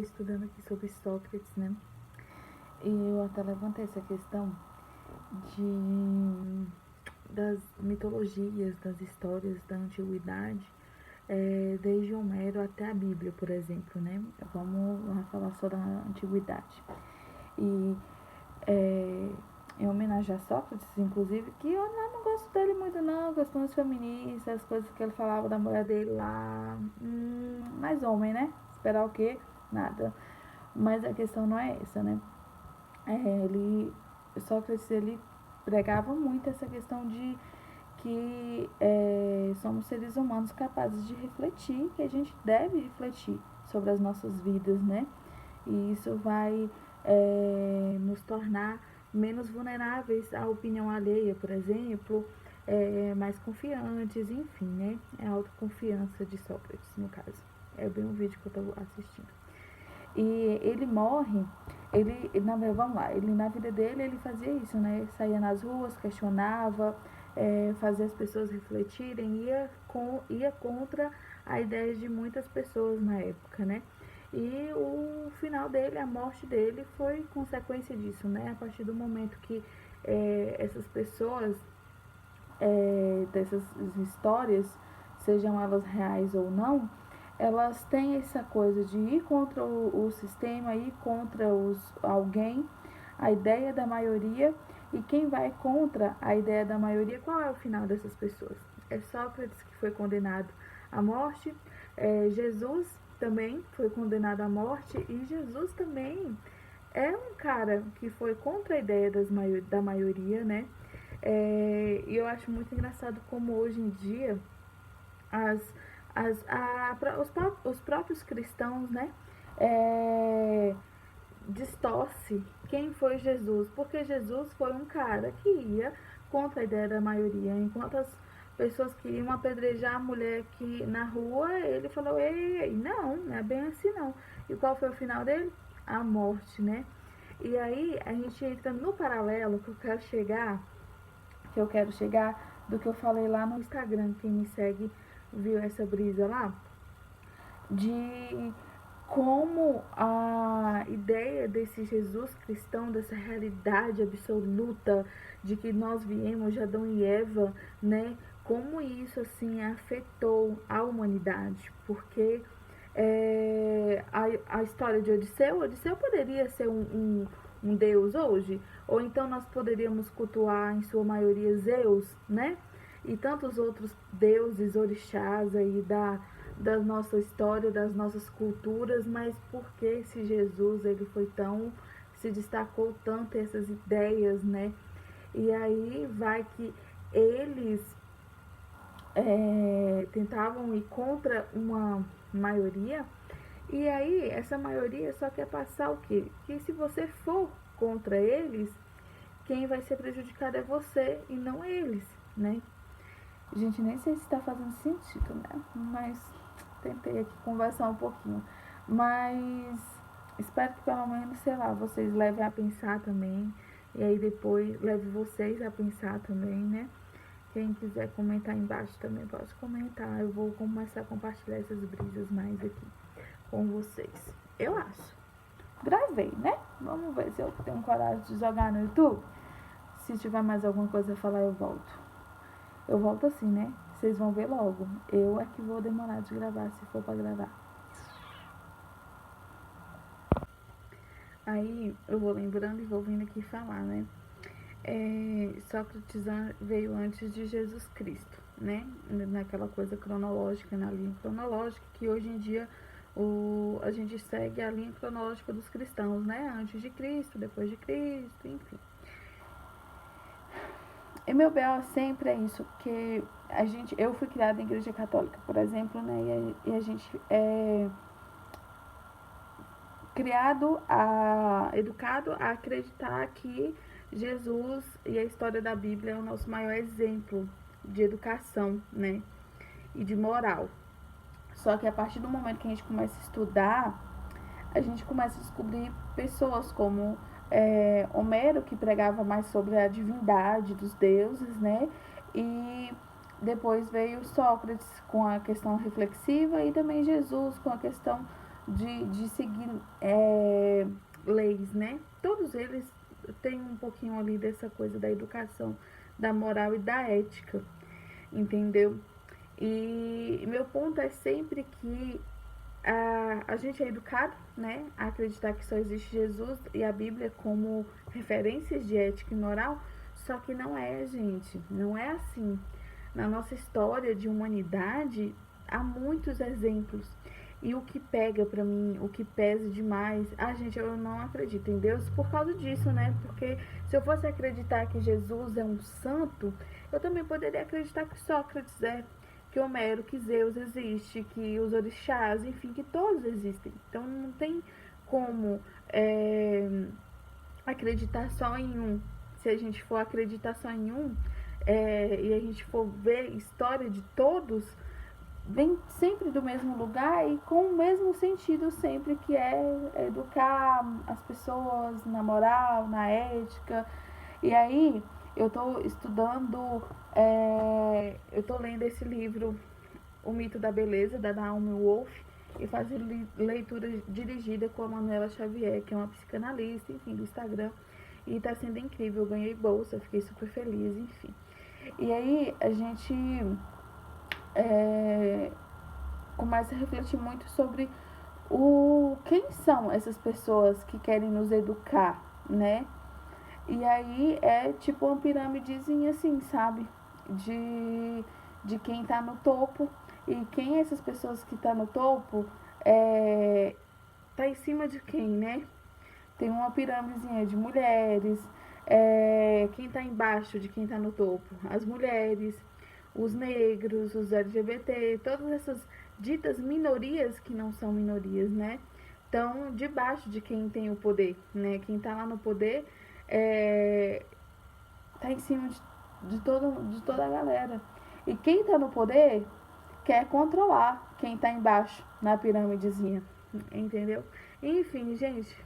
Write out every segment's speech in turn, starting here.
Estudando aqui sobre Sócrates, né? E eu até levantei essa questão das mitologias, das histórias da antiguidade, desde Homero até a Bíblia, por exemplo, né? Vamos falar só da antiguidade. E em homenagem a Sócrates, inclusive, que eu não gosto dele muito não, questões feministas, as coisas que ele falava da mulher dele lá, mais homem, né? Esperar o quê? Nada. Mas a questão não é essa, né? Sócrates, ele pregava muito essa questão de que somos seres humanos capazes de refletir, que a gente deve refletir sobre as nossas vidas, né? E isso vai nos tornar menos vulneráveis à opinião alheia, por exemplo, mais confiantes, enfim, né? É a autoconfiança de Sócrates, no caso. É bem um vídeo que eu estou assistindo. E ele morre, vamos lá, na vida dele ele fazia isso, né? Saía nas ruas, questionava, fazia as pessoas refletirem, ia contra a ideia de muitas pessoas na época, né? E o final dele, a morte dele, foi consequência disso, né? A partir do momento que essas pessoas, dessas histórias, sejam elas reais ou não, elas têm essa coisa de ir contra o sistema, ir contra alguém, a ideia da maioria, e quem vai contra a ideia da maioria, qual é o final dessas pessoas? É Sócrates, que foi condenado à morte, Jesus também foi condenado à morte, e Jesus também é um cara que foi contra a ideia da maioria, né? E eu acho muito engraçado como hoje em dia os próprios cristãos, né, distorce quem foi Jesus, porque Jesus foi um cara que ia contra a ideia da maioria, enquanto as pessoas queriam apedrejar a mulher que na rua, ele falou, ei, não é bem assim não. E qual foi o final dele? A morte, né? E aí a gente entra no paralelo que eu quero chegar do que eu falei lá no Instagram. Quem me segue viu essa brisa lá, de como a ideia desse Jesus cristão, dessa realidade absoluta de que nós viemos de Adão e Eva, né? Como isso assim afetou a humanidade, porque a história de Odisseu poderia ser um deus hoje, ou então nós poderíamos cultuar em sua maioria Zeus, né? E tantos outros deuses, orixás aí da nossa história, das nossas culturas, mas por que esse Jesus, ele foi se destacou tanto essas ideias, né? E aí vai que eles tentavam ir contra uma maioria, e aí essa maioria só quer passar o quê? Que se você for contra eles, quem vai ser prejudicado é você e não eles, né? Gente, nem sei se está fazendo sentido, né? Mas tentei aqui conversar um pouquinho. Mas espero que pelo menos, sei lá, vocês levem a pensar também. E aí depois leve vocês a pensar também, né? Quem quiser comentar embaixo também pode comentar. Eu vou começar a compartilhar essas brisas mais aqui com vocês. Eu acho. gravei, né? Vamos ver se eu tenho coragem de jogar no YouTube. Se tiver mais alguma coisa a falar, eu volto. Eu volto assim, né? Vocês vão ver logo. Eu é que vou demorar de gravar, se for pra gravar. Aí eu vou lembrando e vou vindo aqui falar, né? Sócrates veio antes de Jesus Cristo, né? Naquela coisa cronológica, na linha cronológica, que hoje em dia a gente segue a linha cronológica dos cristãos, né? Antes de Cristo, depois de Cristo, enfim. E meu B.O. sempre é isso, porque eu fui criada em igreja católica, por exemplo, né? E a gente é educado a acreditar que Jesus e a história da Bíblia é o nosso maior exemplo de educação, né? E de moral. Só que a partir do momento que a gente começa a estudar, a gente começa a descobrir pessoas como Homero, que pregava mais sobre a divindade dos deuses, né? E depois veio Sócrates com a questão reflexiva e também Jesus com a questão de seguir leis, né? Todos eles têm um pouquinho ali dessa coisa da educação, da moral e da ética, entendeu? E meu ponto é sempre que a gente é educado, né, a acreditar que só existe Jesus e a Bíblia como referências de ética e moral, só que não é, gente, não é assim. Na nossa história de humanidade, há muitos exemplos. E o que pega pra mim, o que pesa demais, gente, eu não acredito em Deus por causa disso, né? Porque se eu fosse acreditar que Jesus é um santo, eu também poderia acreditar que Sócrates é, que Homero, que Zeus existe, que os orixás, enfim, que todos existem. Então não tem como acreditar só em um. Se a gente for acreditar só em um e a gente for ver história de todos, vem sempre do mesmo lugar e com o mesmo sentido sempre, que é educar as pessoas na moral, na ética. E aí eu tô estudando, eu tô lendo esse livro, O Mito da Beleza, da Naomi Wolf, e fazendo leitura dirigida com a Manuela Xavier, que é uma psicanalista, enfim, do Instagram. E tá sendo incrível, eu ganhei bolsa, fiquei super feliz, enfim. E aí a gente começa a refletir muito sobre quem são essas pessoas que querem nos educar, né? E aí é tipo uma pirâmidezinha assim, sabe? De quem tá no topo. E quem essas pessoas que tá no topo tá em cima de quem, né? Tem uma pirâmidezinha de mulheres. Quem tá embaixo de quem tá no topo? As mulheres, os negros, os LGBT, todas essas ditas minorias que não são minorias, né? Estão debaixo de quem tem o poder, né? Quem tá lá no poder tá em cima de toda a galera. E quem tá no poder quer controlar quem tá embaixo na pirâmidezinha, entendeu? Enfim, gente,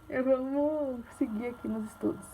eu vou seguir aqui nos estudos.